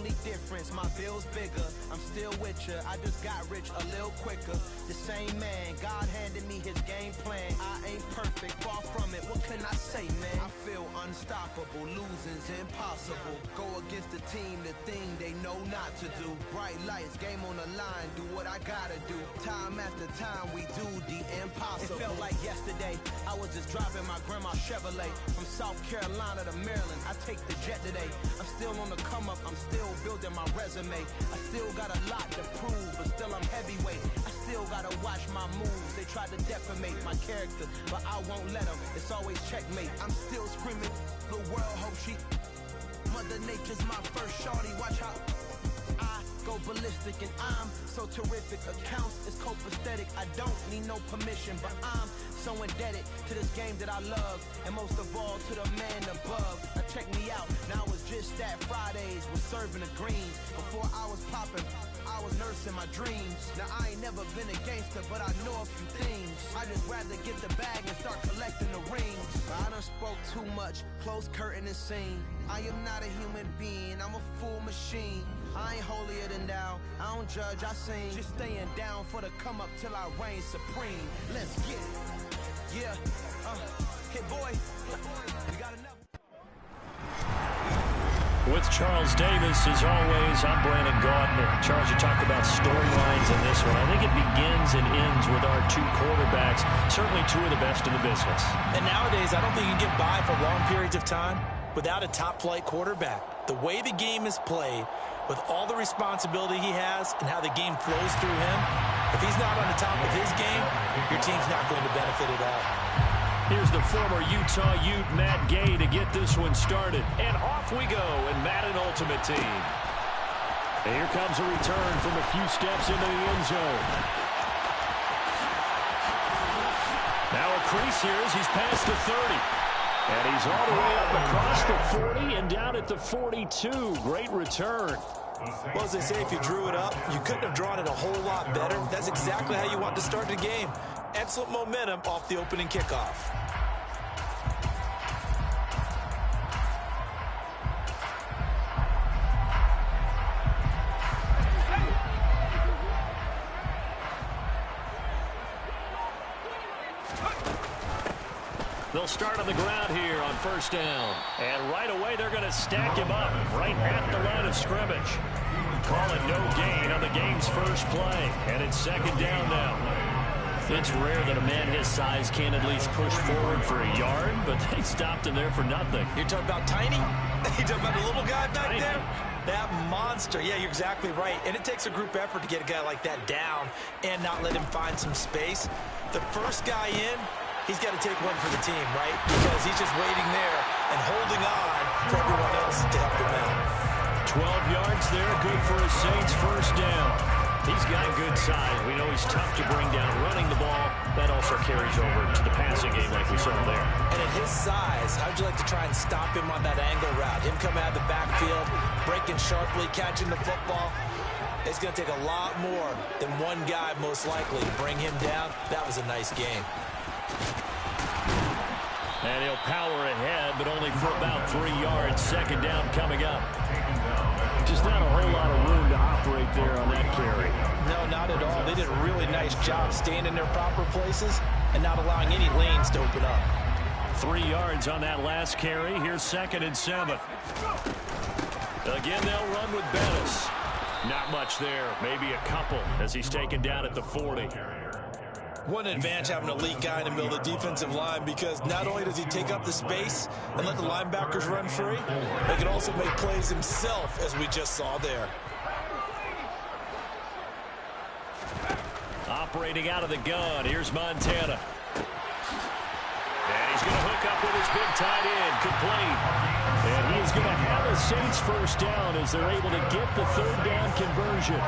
only difference, my bill's bigger. I'm still with ya, I just got rich a little quicker. The same man, God handed me his game plan. I ain't perfect, far from it, what can I say, man? I feel unstoppable, losing's impossible. Go against the team, the thing they know not to do. Bright lights, game on the line, do what I gotta do. Time after time, we do the impossible. It felt like yesterday, I was just driving my grandma's Chevrolet. From South Carolina to Maryland, I take the jet today. I'm still on the come up, I'm still building my resume. I still got a lot to prove, but still I'm heavyweight. I still gotta watch my moves. They tried to defamate my character, but I won't let them. It's always checkmate. I'm still screaming, the world hope she. Mother Nature's my first shorty, watch how I go ballistic and I'm so terrific. Accounts is copacetic, I don't need no permission, but I'm so indebted to this game that I love, and most of all to the man above. Now check me out, now it's just that Fridays was serving the greens. Before I was popping, I was nursing my dreams. Now I ain't never been a gangster, but I know a few things. I just rather get the bag and start collecting the rings. I done spoke too much, close curtain and scene. I am not a human being, I'm a full machine. I ain't holier than thou, I don't judge, I sing. Just staying down for the come up till I reign supreme. Let's get it. Yeah, hit boy, we got enough. With Charles Davis, as always, I'm Brandon Gaudner. Charles, you talked about storylines in this one. I think it begins and ends with our two quarterbacks, certainly two of the best in the business. And nowadays, I don't think you can get by for long periods of time without a top-flight quarterback. The way the game is played, with all the responsibility he has and how the game flows through him, if he's not on the top of his game, your team's not going to benefit at all. Here's the former Utah Ute, Matt Gay, to get this one started. And off we go in Madden Ultimate Team. And here comes a return from a few steps into the end zone. Now a crease here as he's past the 30. And he's all the way up across the 40 and down at the 42. Great return. Well, as they say, if you drew it up, you couldn't have drawn it a whole lot better. That's exactly how you want to start the game. Excellent momentum off the opening kickoff. They'll start on the ground here on first down. And right away, they're going to stack him up right at the line of scrimmage. Call it no gain on the game's first play. And it's second down now. It's rare that a man his size can at least push forward for a yard, but they stopped him there for nothing. You're talking about tiny? You're talking about the little guy back there? That monster. Yeah, you're exactly right. And it takes a group effort to get a guy like that down and not let him find some space. The first guy in, he's got to take one for the team, right? Because he's just waiting there and holding on for everyone else to help him out. 12 yards there, good for a Saints first down. He's got good size. We know he's tough to bring down running the ball. That also carries over to the passing game like we saw there. And at his size, how'd you like to try and stop him on that angle route? Him coming out of the backfield, breaking sharply, catching the football. It's going to take a lot more than one guy, most likely, to bring him down. That was a nice game. And he'll power ahead, but only for about 3 yards. Second down coming up. Just not a whole lot of room to operate there on that carry. No, not at all. They did a really nice job staying in their proper places and not allowing any lanes to open up. 3 yards on that last carry. Here's 2nd and 7. Again, they'll run with Bettis. Not much there. Maybe a couple as he's taken down at the 40. What an advantage having an elite guy in the middle of the defensive line, because not only does he take up the space and let the linebackers run free, he can also make plays himself, as we just saw there. Operating out of the gun, here's Montana. And he's going to hook up with his big tight end, complete. And he's going to have a Saints first down as they're able to get the third down conversion.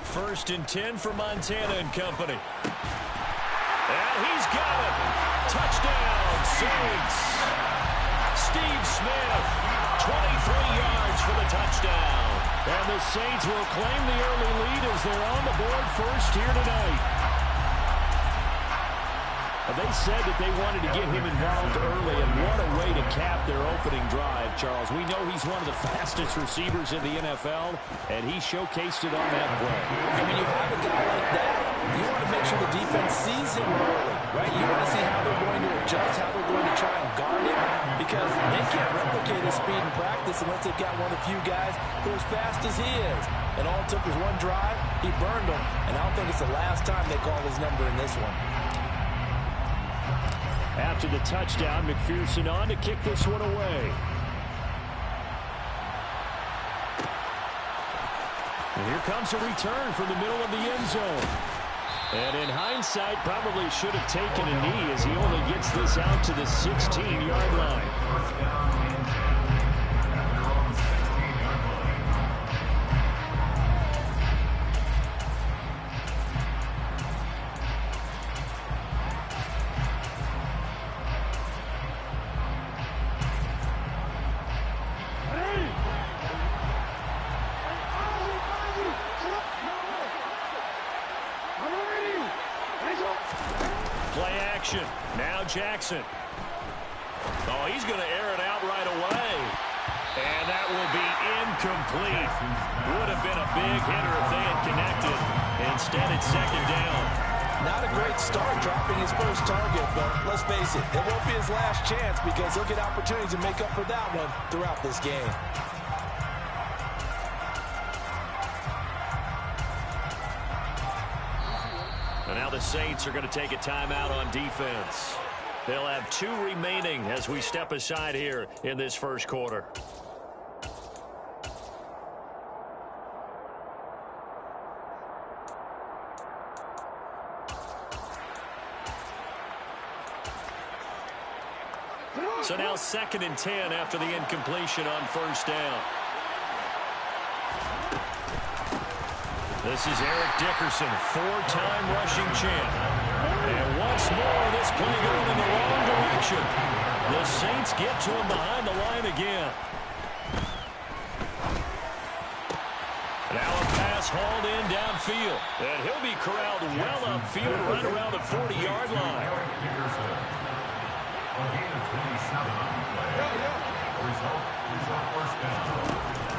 First and 10 for Montana and company. And he's got it. Touchdown, Saints. Steve Smith, 23 yards for the touchdown. And the Saints will claim the early lead as they're on the board first here tonight. They said that they wanted to get him involved early, and what a way to cap their opening drive, Charles. We know he's one of the fastest receivers in the NFL, and he showcased it on that play. And when you have a guy like that, you want to make sure the defense sees him early, right? You want to see how they're going to adjust, how they're going to try and guard him, because they can't replicate his speed in practice unless they've got one of the few guys who are as fast as he is. And all it took was one drive, he burned them, and I don't think it's the last time they call his number in this one. After the touchdown, McPherson on to kick this one away. And here comes a return from the middle of the end zone. And in hindsight, probably should have taken a knee as he only gets this out to the 16-yard line. Now Jackson. Oh, he's going to air it out right away. And that will be incomplete. Would have been a big hitter if they had connected. Instead, it's second down. Not a great start dropping his first target, but let's face it, it won't be his last chance because he'll get opportunities to make up for that one throughout this game. And now the Saints are going to take a timeout on defense. They'll have 2 remaining as we step aside here in this first quarter. So now 2nd and 10 after the incompletion on first down. This is Eric Dickerson, 4-time rushing champ. And once more, this play going in the wrong direction. The Saints get to him behind the line again. Now a pass hauled in downfield. And he'll be corralled well upfield right around the 40-yard line.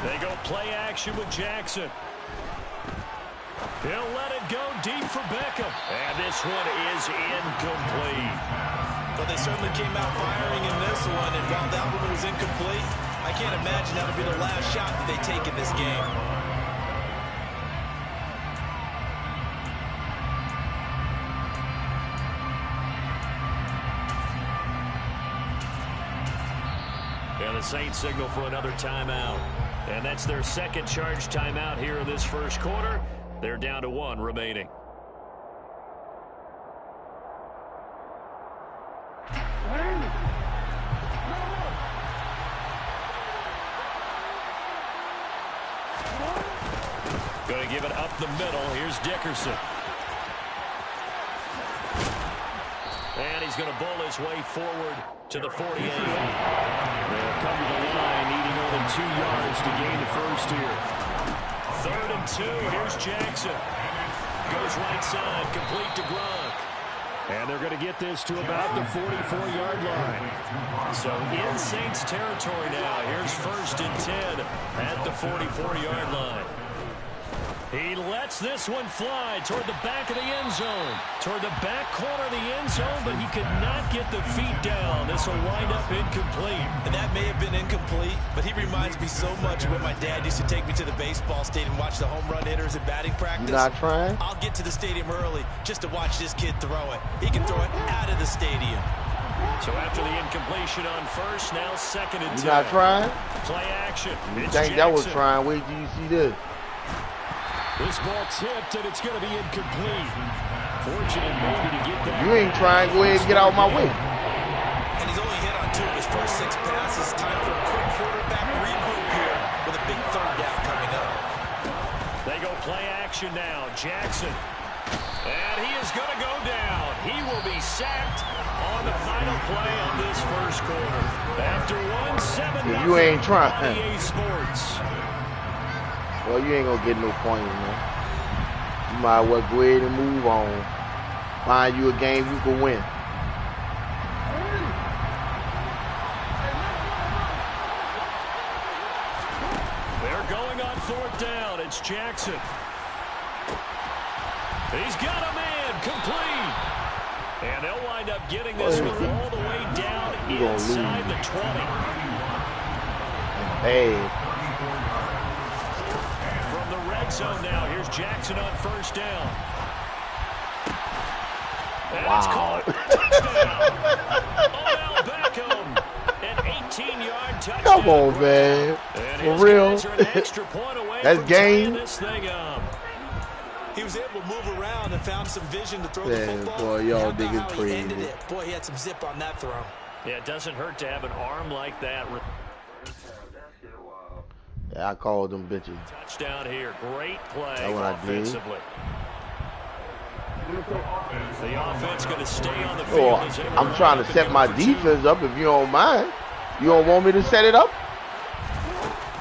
They go play action with Jackson. He'll let it go deep for Beckham. And this one is incomplete. But they certainly came out firing in this one, and while that one was incomplete, I can't imagine that'll be the last shot that they take in this game. And the Saints signal for another timeout. And that's their second charge timeout here in this first quarter. They're down to 1 remaining. Going to give it up the middle. Here's Dickerson. And he's going to bowl his way forward to the 48. They'll come to the line, needing only 2 yards to gain the first here. 3rd and 2. Here's Jackson. Goes right side, complete to Gronk. And they're going to get this to about the 44-yard line. So in Saints territory now. Here's 1st and 10 at the 44-yard line. He lets this one fly toward the back of the end zone. Toward the back corner of the end zone, but he could not get the feet down. This will wind up incomplete. And that may have been incomplete, but he reminds me so much of when my dad used to take me to the baseball stadium and watch the home run hitters in batting practice. You not trying? I'll get to the stadium early just to watch this kid throw it. He can throw it out of the stadium. So after the incompletion on first, now 2nd and 10. You not trying? Play action. You It's think Jackson. that was trying? Wait till you see this. This ball tipped, and it's going to be incomplete. Fortunate maybe to get that. You ain't trying. Go ahead and get out of my way. And he's only hit on 2 of his first 6 passes. Time for a quick quarterback regroup here with a big 3rd down coming up. They go play action now. Jackson. And he is going to go down. He will be sacked on the final play of this first quarter. After 1-7, you ain't trying. EA Sports. Well, you ain't gonna get no points, man. You might as well go ahead and move on. Find you a game you can win. 4th down. It's Jackson. He's got a man complete. And they'll wind up getting this one all the way down inside the 20. Hey. From the red zone now, here's Jackson on 1st down. And it's caught. Touchdown. Odell Beckham. An 18-yard touchdown. Come on, man. For real. That's game. This thing up. He was able to move around and found some vision to throw the football. Boy, y'all niggas crazy. Boy, he had some zip on that throw. Yeah, it doesn't hurt to have an arm like that. Yeah, I called them bitches. Touchdown here. Great play That's what offensively. The offense going to stay on the field. I'm trying to set my defense up if you don't mind. You don't want me to set it up?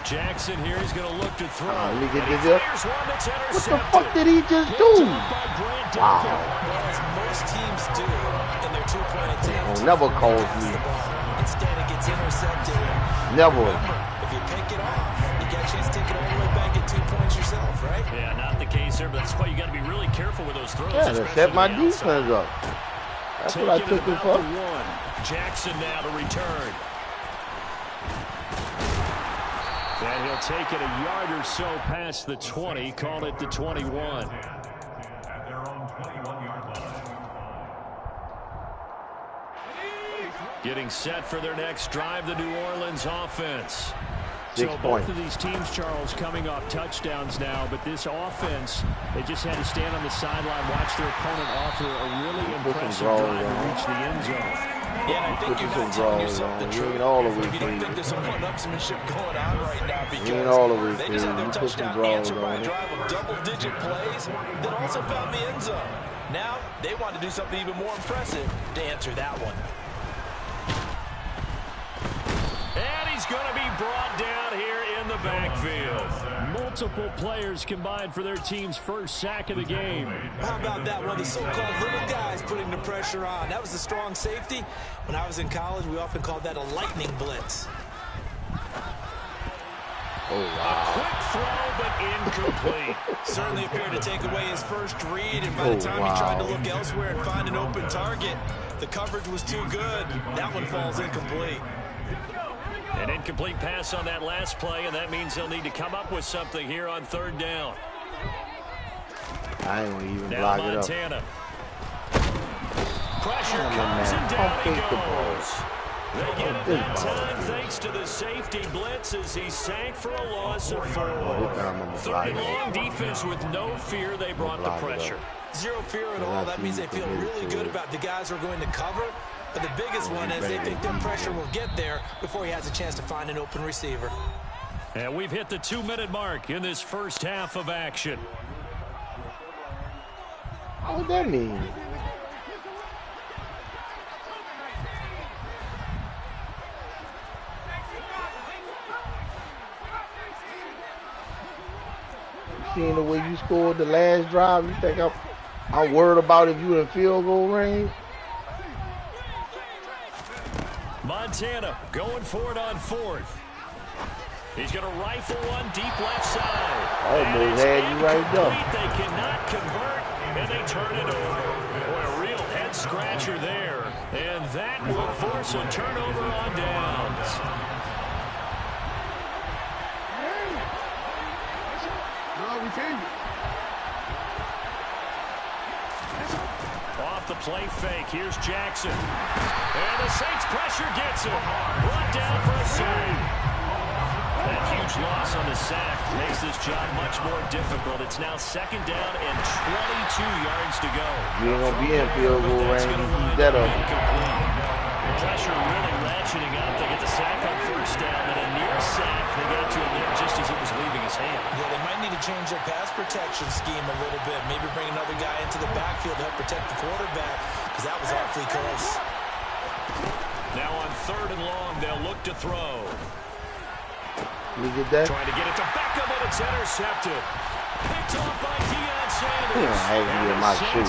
Jackson here, he's going to look to throw. Let me get this up. What the fuck did he just do? Wow. As most teams do in their two-point attempt. Never calls me. Instead, it gets intercepted. Never. If you pick it off, you get a chance to take it all the way back at 2 points yourself, right? Yeah, not the case there, but that's why you got to be really careful with those throws. Yeah, to set my defense up. That's what I took it for. Jackson now to return. And he'll take it a yard or so past the 20, call it the 21. Getting set for their next drive, the New Orleans offense. So both of these teams, Charles, coming off touchdowns now, but this offense, they just had to stand on the sideline, watch their opponent offer a really impressive drive to reach the end zone. Yeah, and I think you're not telling yourself the truth. You don't think there's some one-upsmanship going on right now because they just had their touchdown answered by a drive of double-digit plays that also found the end zone. Now, they want to do something even more impressive to answer that one. And he's going to be brought down here in the backfield. Multiple players combined for their team's first sack of the game. How about that? One of the so-called little guys putting the pressure on. That was the strong safety. When I was in college, we often called that a lightning blitz. Oh, wow. A quick throw, but incomplete. Certainly appeared to take away his first read, and by the time he tried to look elsewhere and find an open target, the coverage was too good. That one falls incomplete. An incomplete pass on that last play, and that means they'll need to come up with something here on 3rd down. I ain't gonna even now block Montana. it up. Pressure comes and down he goes. They get it that time thanks to the safety blitz as he sank for a loss of 4. 3rd and long defense with no fear. They brought the pressure. Zero fear at all. That means they feel really good about the guys who are going to cover. But the biggest one is they think their pressure will get there before he has a chance to find an open receiver. And we've hit the 2-minute mark in this first half of action. What that mean? Seeing the way you scored the last drive, you think I'm worried about if you in field goal range? Montana going for it on 4th. He's going to rifle one deep left side. Almost had you right there. They cannot convert, and they turn it over. Boy, a real head scratcher there. And that will force a turnover on downs. Off the play fake, here's Jackson. And the Saints pressure gets him. Brought down for a sack. That huge loss on the sack makes this job much more difficult. It's now 2nd down and 22 yards to go. You ain't gonna be in field goal range. Keep that up. The pressure really ratcheting up. They get the sack on 1st down, and a near sack. They got to him there just as it was leaving his hand. Yeah, they might need to change their pass protection scheme a little bit. Maybe bring another guy into the backfield to help protect the quarterback, because that was awfully close. Now on 3rd and long, they'll look to throw. You get that? Trying to get it to Beckham, and it's intercepted. Picked off by Deion hang me in my shoe.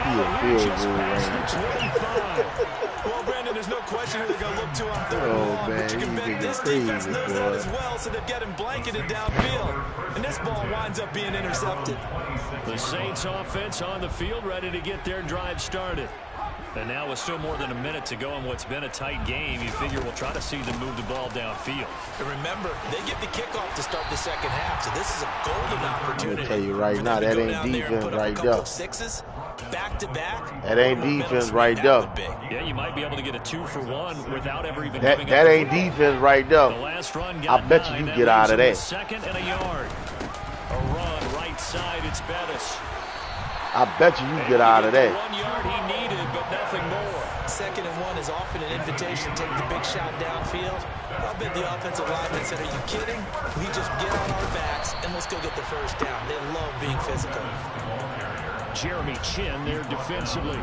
He a field goal range. Well, Brandon, there's no question who they're going to look to on third and long, but you can bet this defense knows that as well, so they've got him blanketed downfield, and this ball winds up being intercepted. The Saints offense on the field, ready to get their drive started. And now with still more than a minute to go in what's been a tight game, you figure we'll try to see them move the ball downfield. And remember, they get the kickoff to start the second half, so this is a golden opportunity. I'm tell you right now, that ain't defense right there. Sixes, back to back. That ain't defense right there. Yeah, you might be able to get a 2-for-1 without ever even that ain't defense right there. The last run got I bet you get out of that. Second and a yard. A run right side, it's Bettis. I bet you get out of that. 1 yard he needed, but nothing more. Second and 1 is often an invitation to take the big shot downfield. I'll bet the offensive lineman said, are you kidding? We just get on our backs and let's go get the first down. They love being physical. Jeremy Chin there defensively.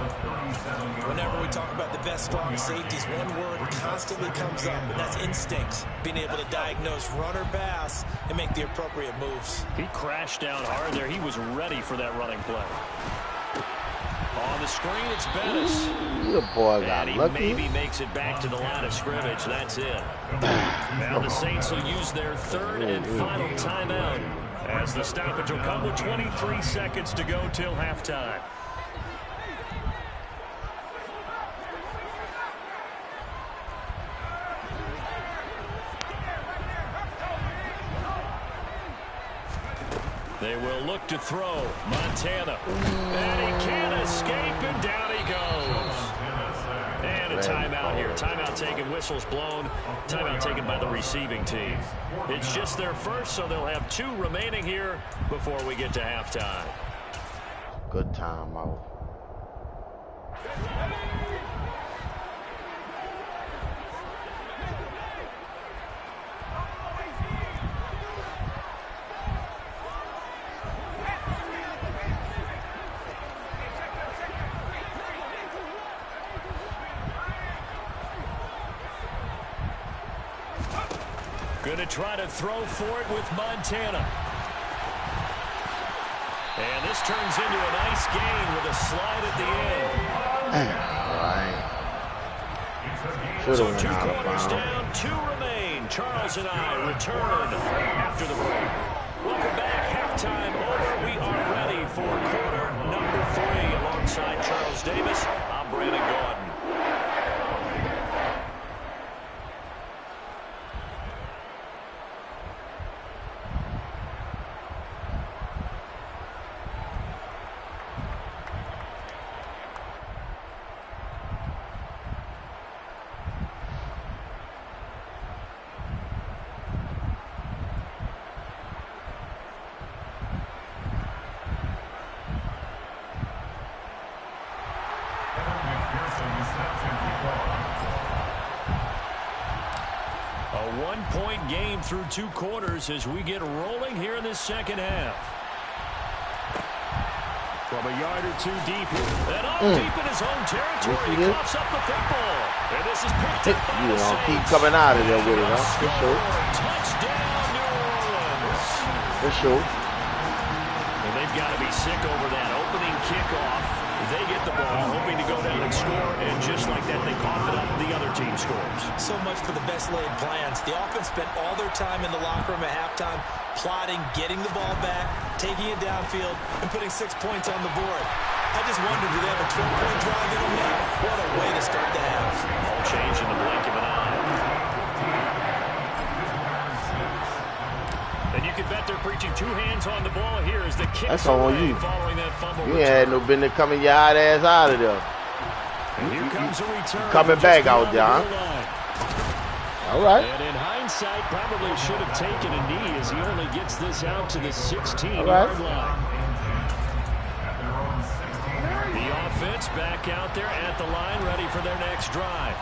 Whenever we talk about the best strong safeties, one word constantly comes up, and that's instincts. Being able to diagnose run or pass and make the appropriate moves. He crashed down hard there. He was ready for that running play. On the screen, it's Bettis. The boy got and lucky. He maybe makes it back to the line of scrimmage. That's it. Now the Saints will use their third and final timeout, as the stoppage will come with 23 seconds to go till halftime. They will look to throw. Montana. And he can't escape, and down he goes. And a timeout here. Timeout taken, whistles blown. Timeout taken by the receiving team. It's just their first, so they'll have 2 remaining here before we get to halftime. Good timeout. Going to try to throw for it with Montana. And this turns into a nice gain with a slide at the end. Right. Should So have 2 went out of quarters bounds. down, 2 remain. Charles and I return after the break. Welcome back. Halftime over. We are ready for quarter number 3. Alongside Charles Davis, I'm Brandon Gordon. A 1-point game through 2 quarters as we get rolling here in this second half. From a yard or 2 deep here. And deep in his own territory. He coughs up the football. And this is picked up by the Saints. Keep coming out of there with it, huh? For sure. Touchdown, New Orleans. For sure. And they've got to be sick over that opening kickoff. They get the ball, hoping to go down and score, and just like that, they cough it up, the other team scores. So much for the best laid plans. The offense spent all their time in the locker room at halftime plotting, getting the ball back, taking it downfield, and putting 6 points on the board. I just wonder, do they have a 12-point drive in them now? What a way to start the half. All change in the blink of an eye. And you can bet they're preaching 2 hands on the ball here as the kick on you. Following that fumble. You ain't had no business coming your hot ass out of there. And here comes a return. Coming back out there, huh? All right. And in hindsight, probably should have taken a knee as he only gets this out to the 16-yard line. The offense back out there at the line, ready for their next drive.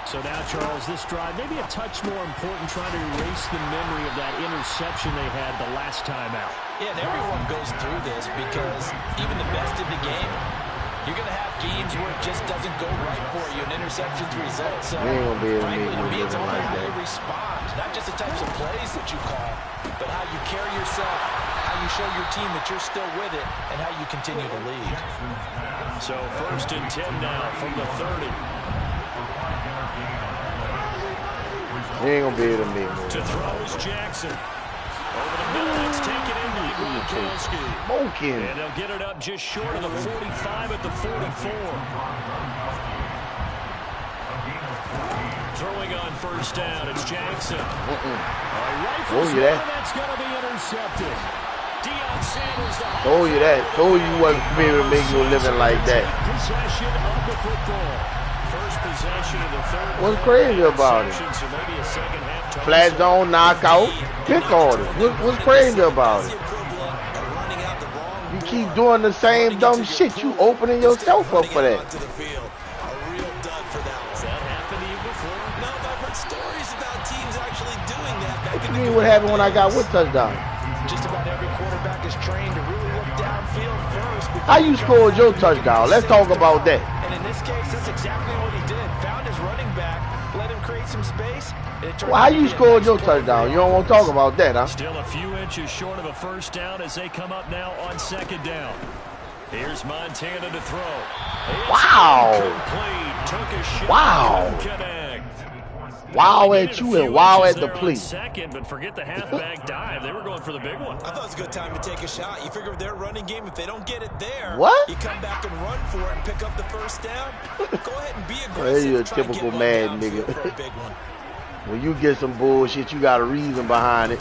So now, Charles, this drive maybe a touch more important, trying to erase the memory of that interception they had the last time out. Yeah, and everyone goes through this because even the best in the game, you're going to have games where it just doesn't go right for you, and interceptions result. So, we ain't gonna be able to frankly, make to me, it's all like how that. you respond, not just the types of plays that you call, but how you carry yourself, how you you show your team that you're still with it and how you continue to lead. So 1st and 10 now from the 30. He ain't gonna be able to make it. To throw is Jackson. Over the middle, it's taken in by Gronkowski. Smoking. And they'll get it up just short of the 45 at the 44. Throwing on 1st down, it's Jackson. Told you that. That's going to be intercepted. Deion Sanders, Told you that. Told you wasn't gonna be able to make no living like that. Possession of the football. First possession of the third. What's crazy about it? So maybe a second half Flat zone, knockout, pick orders. What's crazy about it? You keep doing the same dumb shit. You opening yourself up for that. What you mean what happened when I got what touchdown? Just about every quarterback is trained to really look downfield first. How you scored your touchdown? Let's talk about that. And in this case, that's exactly what he did. Found his running back, let him create some space. Well, how you scored your touchdown? You don't want to talk about that, huh? Still a few inches short of a 1st down as they come up now on 2nd down. Here's Montana to throw. Wow. Took a shot. Wow. Wow at you and wow at the plea. Second, but forget the halfback dive. They were going for the big one. I thought it was a good time to take a shot. You figure with their running game, if they don't get it there, what? You come back and run for it and pick up the 1st down. Go ahead and be aggressive. Well, you're a typical mad nigga. When you get some bullshit, you got a reason behind it.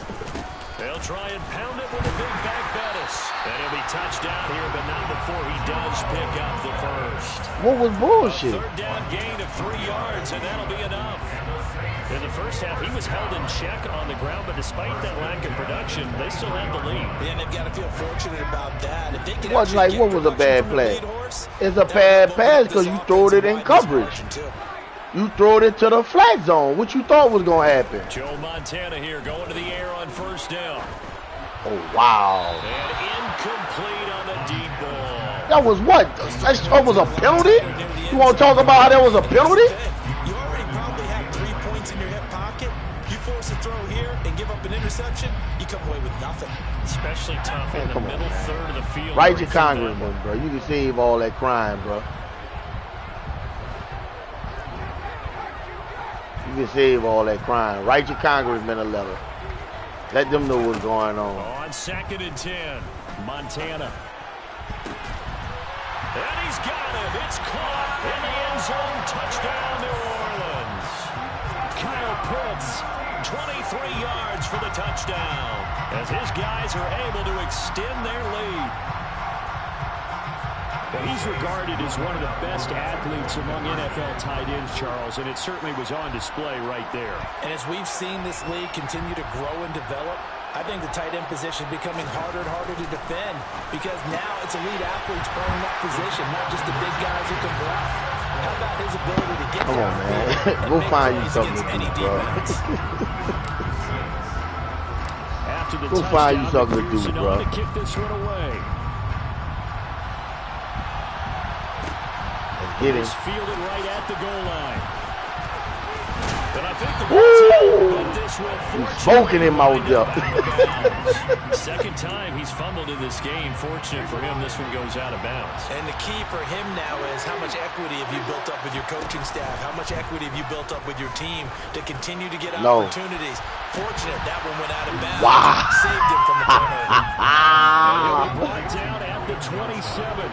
They'll try and pound it with a big back Bettis. And he'll be touched down here, but not before he does pick up the 1st. What was bullshit? A 3rd down gain of 3 yards, and that'll be enough. In the 1st half, he was held in check on the ground, but despite that lack of production, they still had the lead. And they've got to feel fortunate about that. If they can what was a bad play? It's a bad pass because you throwed it in coverage. You throwed it to the flat zone. What you thought was going to happen? Joe Montana here going to the air on 1st down. Oh, wow. And incomplete on the deep ball. That was what? That was a penalty? You want to talk about how that was a penalty? You already probably have 3 points in your hip pocket. You force a throw here and give up an interception, you come away with nothing. Especially tough in the middle third of the field. Write your congressman, bro. You can save all that crime, bro. You can save all that crime. Write your congressman a letter. Let them know what's going on. On 2nd and 10, Montana. And he's got him. It's caught in the end zone. Touchdown, New Orleans. Kyle Pitts, 23 yards for the touchdown, as his guys are able to extend their lead. Well, he's regarded as one of the best athletes among NFL tight ends, Charles, and it certainly was on display right there. And as we've seen this league continue to grow and develop, I think the tight end position is becoming harder and harder to defend because now it's elite athletes playing that position, not just the big guys who can block. How about his ability to get Come on, man. Go find you something to do, bro. Go find you something to do, bro. To kick this one away. Get him. He's fielded right at the goal line. And I think the he's smoking him out there. Second time he's fumbled in this game. Fortunate for him, this one goes out of bounds. And the key for him now is how much equity have you built up with your coaching staff? How much equity have you built up with your team to continue to get opportunities? Fortunate that one went out of bounds. Wow. Saved him from the turnover. And he'll be brought down at the 27.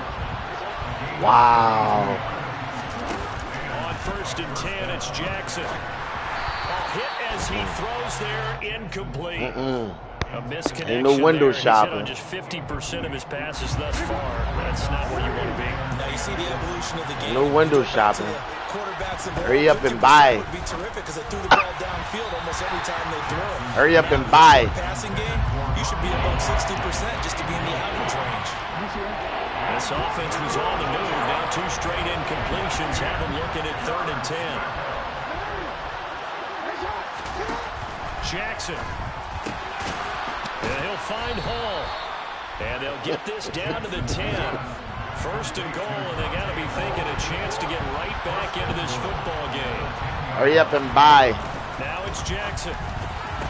Wow. On 1st and 10, it's Jackson. Hit as he throws there, incomplete. A misconnection. Ain't no window shopping. On just 50% of his passes thus far. That's not where you want to be. Now you see the evolution of the game. No window shopping. Hurry up and buy. Would be terrific because they threw the ball downfield almost every time they threw it. Hurry up and buy. Passing game, you should be above 60% just to be in the average range. This offense was on the move. Now 2 straight incompletions have them looking at 3rd and 10. Jackson. And he'll find Hall. And they'll get this down to the 10. 1st and goal, and they got to be thinking a chance to get right back into this football game. Hurry up and buy. Now it's Jackson.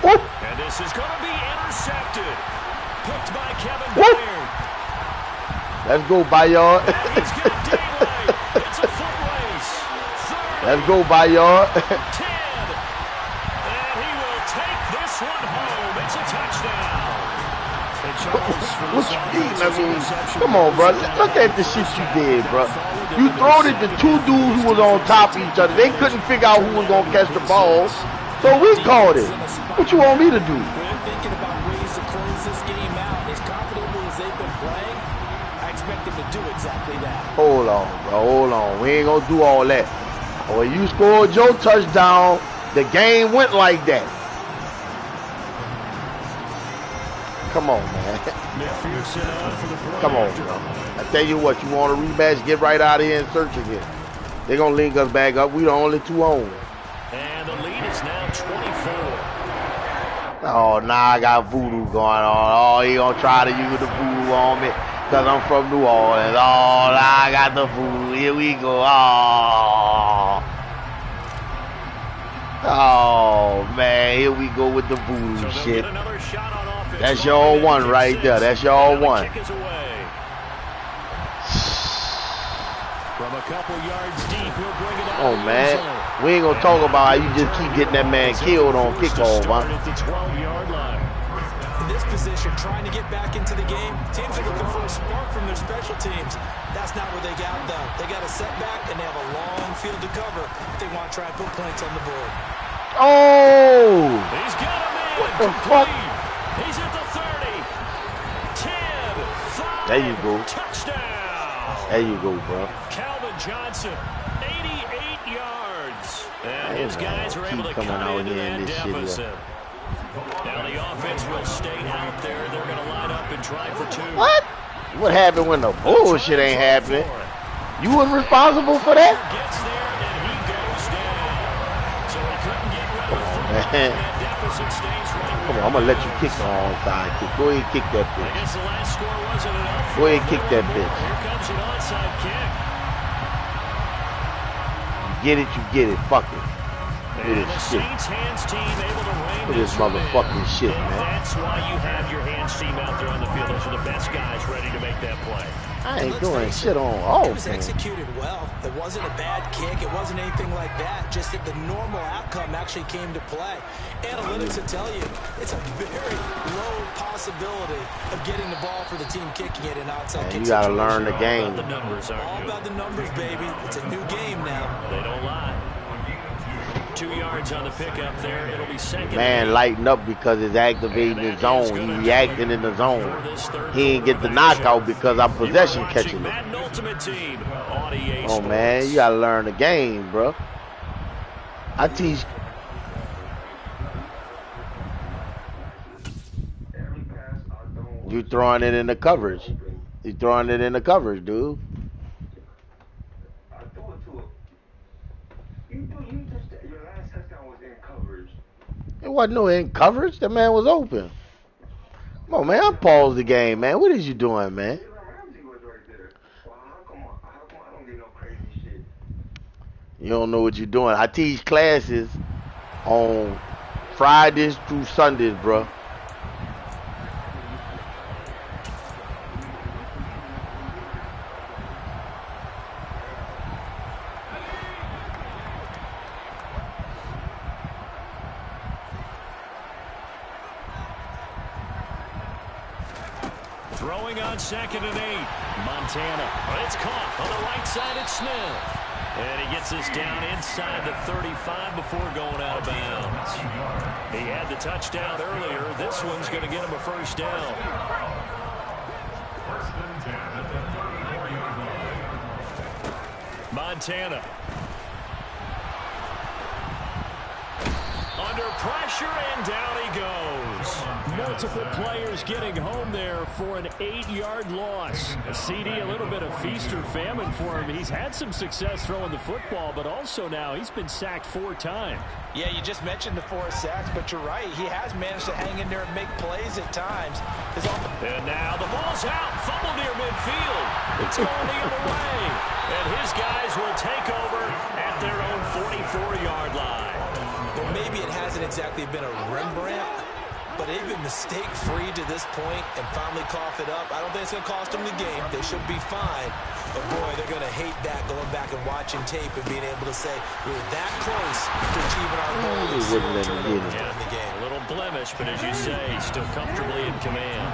Whoop. And this is going to be intercepted. picked by Kevin Whoop. Byard. Let's go, Bayard. He's got daylight. It's a foot race. 30, Let's go, Bayard. 10. And he will take this one home. It's a touchdown. And Charles, for What this you offense, mean? I is mean, interception. come on, bro. Look at the shit you did, bro. You throwed it to two dudes who was on top of each other. They couldn't figure out who was going to catch the ball, so we called it. What you want me to do? We're thinking about ways to close this game out. As confidently as they've been playing, I expect them to do exactly that. Hold on, bro. Hold on. We ain't going to do all that. When you scored your touchdown, the game went like that. Come on, man. Come on, bro. I tell you what, you want a rematch, get right out of here and search again. They're going to link us back up. We the only two on. And the lead is now 24. Oh, now I got voodoo going on. Oh, he going to try to use the voodoo on me because I'm from New Orleans. Oh, now I got the voodoo. Here we go. Oh, man. Here we go with the voodoo shit. That's your one right there. That's your one. From a couple yards deep, he'll bring it out. Oh, man. We ain't going to talk about how you just keep getting that man killed on kickoff, huh? At the 12-yard line. In this position, trying to get back into the game, teams are looking for a spark from their special teams. That's not what they got, though. They got a setback, and they have a long field to cover if they want to try and put points on the board. Oh! He's got a man. What the fuck? He's at the 30. 10, 5. There you go. Touchdown. There you go, bro. Calvin Johnson, 88 yards. And his guys are able to coming cut out into here in that this shit deficit. Now the offense will stay out there. They're going to line up and try for two. What? What happened when the bullshit ain't happening? You was responsible for that? Gets there and he goes down. So he couldn't get rid of the Man. that deficit stays right. Come on, I'm gonna let you kick the onside kick. Go ahead and kick that I bitch. guess the last score wasn't enough. Go ahead and kick that bitch. Here comes an onside kick. Get it, you get it. Fuck it. Look And at the this shit. Saints hands team able to rein Look at this one in. motherfucking shit, And man. that's why you have your hands team out there on the field. Those are the best guys ready to make that play. I ain't doing shit on It was offense. executed well. It wasn't a bad kick. It wasn't anything like that. Just that the normal outcome actually came to play. Analytics will tell you it's a very low possibility of getting the ball for the team kicking it in outside kick. You gotta learn the game. All about the numbers, aren't All you? about the numbers, baby. It's a new game now. They don't lie. 2 yards on the pickup there. It'll be second. Man lighten up because it's activating his zone. He reacting in the zone. He ain't get the knockout because I'm possession catching it. Oh man, you gotta learn the game, bro. I teach. You throwing it in the coverage. You throwing it in the coverage, dude. It wasn't no in coverage. The man was open. Come on, man. I paused the game, man. What is you doing, man? You don't know what you're doing. I teach classes on Fridays through Sundays, bro. Throwing on 2nd and 8. Montana. It's caught on the right side. It's Smith. And he gets this down inside the 35 before going out of bounds. He had the touchdown earlier. This one's going to get him a first down. Montana. Under pressure, and down he goes. Multiple players getting home there for an 8-yard loss. A CD, a little bit of feast or famine for him. He's had some success throwing the football, but also now he's been sacked 4 times. Yeah, you just mentioned the 4 sacks, but you're right. He has managed to hang in there and make plays at times. And now the ball's out. Fumble near midfield. It's going the other way. And his guys will take over at their own 44-yard line. Well, maybe it hasn't exactly been a Rembrandt but they've been mistake-free to this point and finally cough it up. I don't think it's going to cost them the game. They should be fine. But, boy, they're going to hate that going back and watching tape and being able to say we were that close to achieving our goal of 0 turnovers during the game. A little blemish, but as you say, still comfortably in command.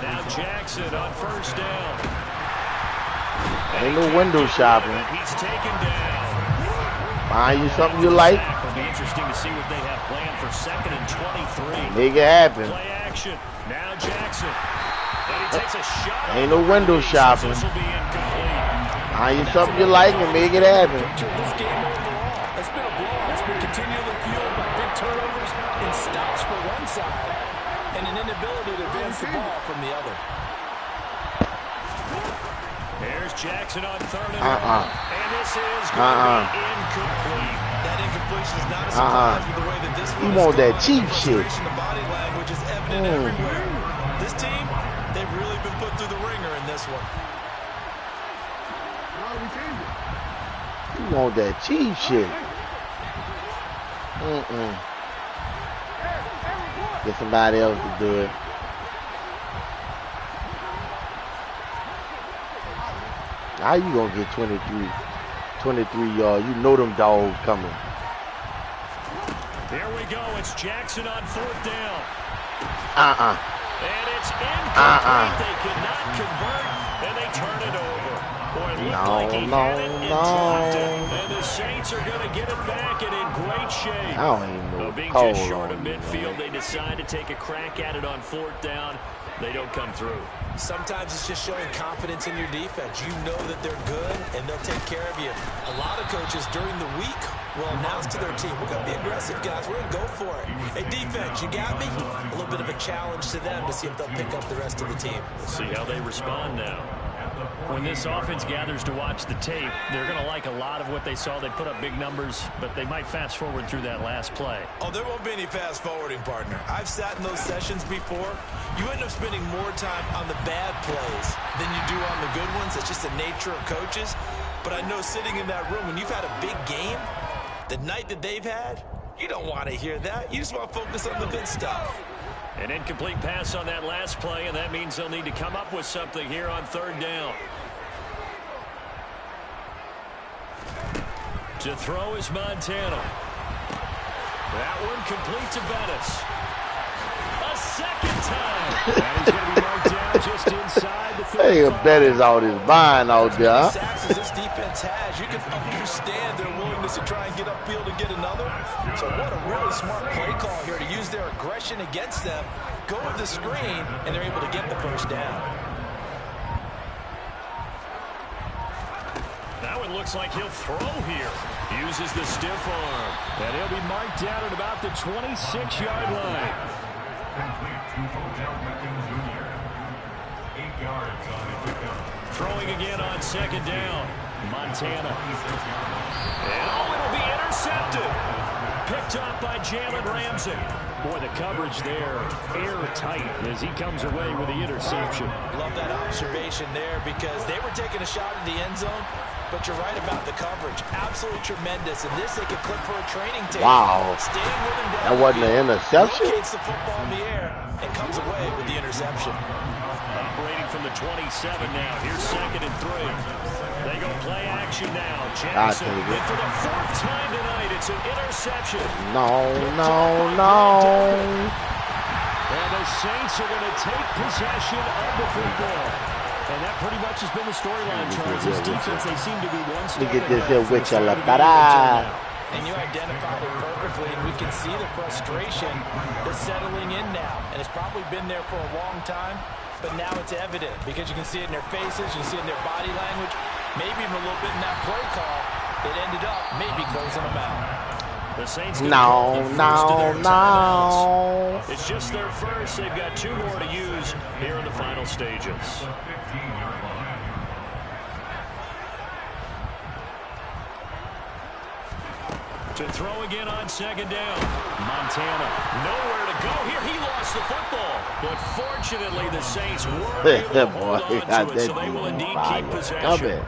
Now Jackson on first down. Ain't no window shopping. He's taken down. Find you something you like. It'll be interesting to see what they have planned for 2nd and 23. Make it happen. Play action. Now Jackson. And he takes a shot. Ain't no window shopping. This will be incomplete. Find you something you like and make it happen. This game overall has been a blowout. It's been continually fueled by big turnovers and stops for one side and an inability to advance the ball from the other. Here's Jackson on 3rd and 1. And this is going to be incomplete. That incompletion is not a surprise with the way that this You want that cheap shit. The body language is evident everywhere. This team, they've really been put through the ringer in this one. You want that cheap shit. Get somebody else to do it. How you gonna get 23 yards? You know them dogs coming. Here we go. It's Jackson on 4th down. And it's incomplete. They could not convert, and they turn it over. Boy, it looked like he had it and dropped it. And the Saints are going to get it back and in great shape. I don't even know. Being just short of midfield, they decide to take a crack at it on 4th down. They don't come through. Sometimes it's just showing confidence in your defense. You know that they're good, and they'll take care of you. A lot of coaches during the week will announce to their team, we're going to be aggressive, guys. We're going to go for it. Hey, defense, you got me? A little bit of a challenge to them to see if they'll pick up the rest of the team. We'll see how they respond now. When this offense gathers to watch the tape, they're going to like a lot of what they saw. They put up big numbers, but they might fast forward through that last play. Oh, there won't be any fast forwarding, partner. I've sat in those sessions before. You end up spending more time on the bad plays than you do on the good ones. It's just the nature of coaches. But I know sitting in that room, when you've had a big game, the night that they've had, you don't want to hear that. You just want to focus on the good stuff. An incomplete pass on that last play, and that means they'll need to come up with something here on 3rd down. To throw is Montana. That one complete to Bettis. A second time. And he's going to be marked down just inside the 35. Hey, Bettis out his mind out there. As many sacks as this defense has, you can understand their willingness to try and get upfield and get another. So what a really smart play call here to use their aggression against them, go with the screen, and they're able to get the first down. Now it looks like he'll throw here. Uses the stiff arm. And he'll be marked down at about the 26-yard line. Throwing again on 2nd down. Montana. And it'll be intercepted. Picked up by Jalen Ramsey. Boy, the coverage there, airtight as he comes away with the interception. Love that observation there because they were taking a shot at the end zone, but you're right about the coverage. Absolutely tremendous. And this they can click for a training tape. Wow. Staying with him down. That wasn't an interception? Locates the football in the air and comes away with the interception. Operating from the 27 now. Here's 2nd and 3. They go play action now. Jackson, and for the 4th time tonight, it's an interception. No. And the Saints are going to take possession of the football. And that pretty much has been the storyline, Charles. This defense, they seem to be one step Look at this ahead. here with la And you identified it perfectly, and we can see the frustration that's settling in now. And it's probably been there for a long time, but now it's evident because you can see it in their faces, you can see it in their body language, maybe even a little bit in that play call that ended up maybe closing them out. The Saints No. It's just their first. They've got 2 more to use here in the final stages. To throw again on 2nd down. Montana, nowhere to go here. He lost the football. But fortunately, the Saints were able to hold on to it, so they will indeed keep possession.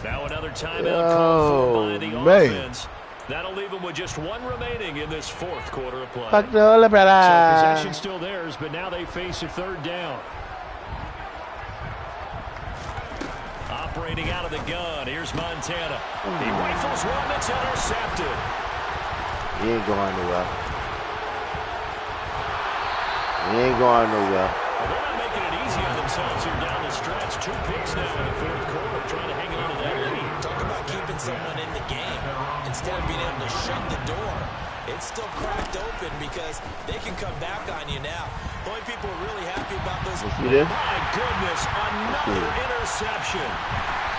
Now another timeout called for by the offense. That'll leave them with just one remaining in this fourth quarter of play. So possession still theirs, but now they face a third down. Operating out of the gun, here's Montana. He rifles one that's intercepted. He ain't going nowhere. He ain't going nowhere. Well, they're not making it easy on themselves here down the stretch. 2 picks now in the fourth quarter, trying to hang on to that lead. Talk about keeping someone in the game. Instead of being able to shut the door, it's still cracked open because they can come back on you now. The only people are really happy about those. My goodness, another interception.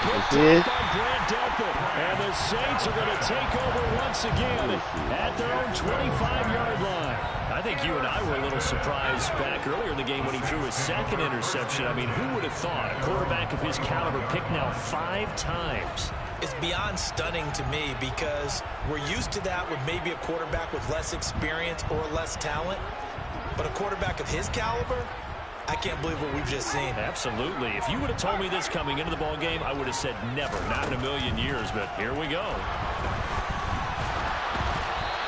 Picked up by Grant Delpit. And the Saints are going to take over once again at their own 25-yard line. I think you and I were a little surprised back earlier in the game when he threw his second interception. I mean, who would have thought a quarterback of his caliber picked now 5 times? It's beyond stunning to me because we're used to that with maybe a quarterback with less experience or less talent. But a quarterback of his caliber, I can't believe what we've just seen. Absolutely. If you would have told me this coming into the ball game, I would have said never, not in a million years. But here we go.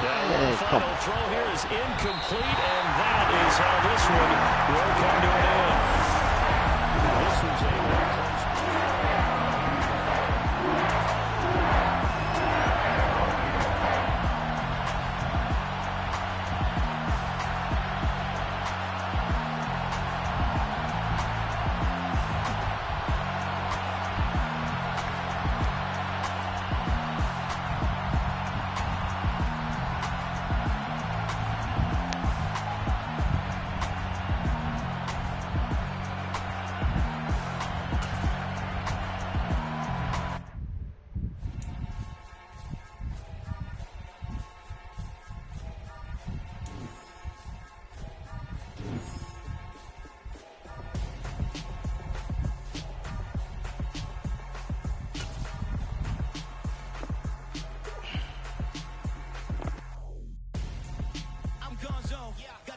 The final throw here is incomplete, and that is how this one will come to an end. This was a very close.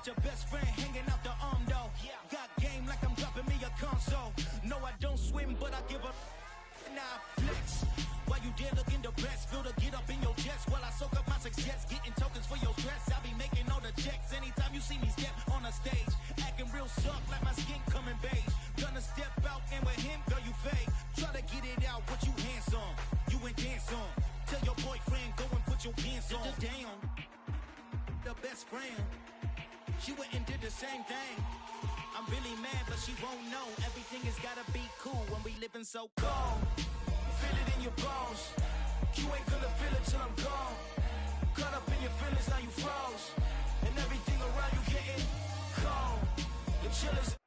Your best friend hanging out the arm though. Got game like I'm dropping me a console. No, I don't swim, but I give up. Nah, flex. While you there looking the best, feel to get up in your chest while I soak up my success, getting tokens for your stress. I be making all the checks anytime you see me step on a stage, acting real soft like my skin coming beige. Gonna step out and with him, girl, you fake. Try to get it out, what you handsome, you ain't dance on. Tell your boyfriend go and put your pants on. Down, the best friend. She went and did the same thing. I'm really mad, but she won't know. Everything has gotta be cool when we living so cold. Feel it in your bones. You ain't gonna feel it till I'm gone. Caught up in your feelings, now you froze. And everything around you getting cold. The chillers.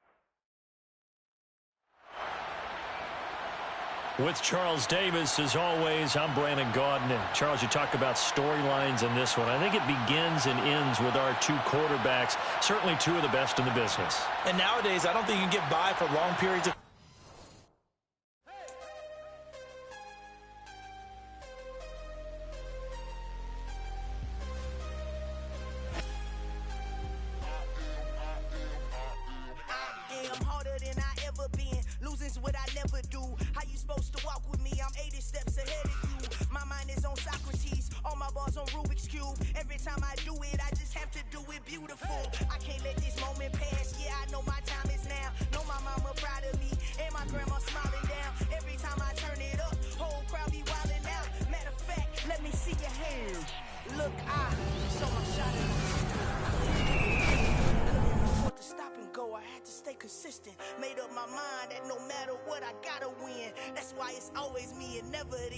With Charles Davis, as always, I'm Brandon Gaudin. And Charles, you talk about storylines in this one. I think it begins and ends with our 2 quarterbacks, certainly 2 of the best in the business. And nowadays, I don't think you can get by for long periods of what I never do. How you supposed to walk with me? I'm 80 steps ahead of you. My mind is on Socrates, all my bars on Rubik's Cube. Every time I do it, I just have to do it beautiful. I can't let this moment pass. Yeah, I know my time is now. Know my mama proud of me, and my grandma smiling down. Every time I turn it up, whole crowd be wilding out. Matter of fact, let me see your hands. Look, so I'm shining. To stop and go, I had to stay consistent. Made up my mind that no matter what, I gotta win. That's why it's always me and never them.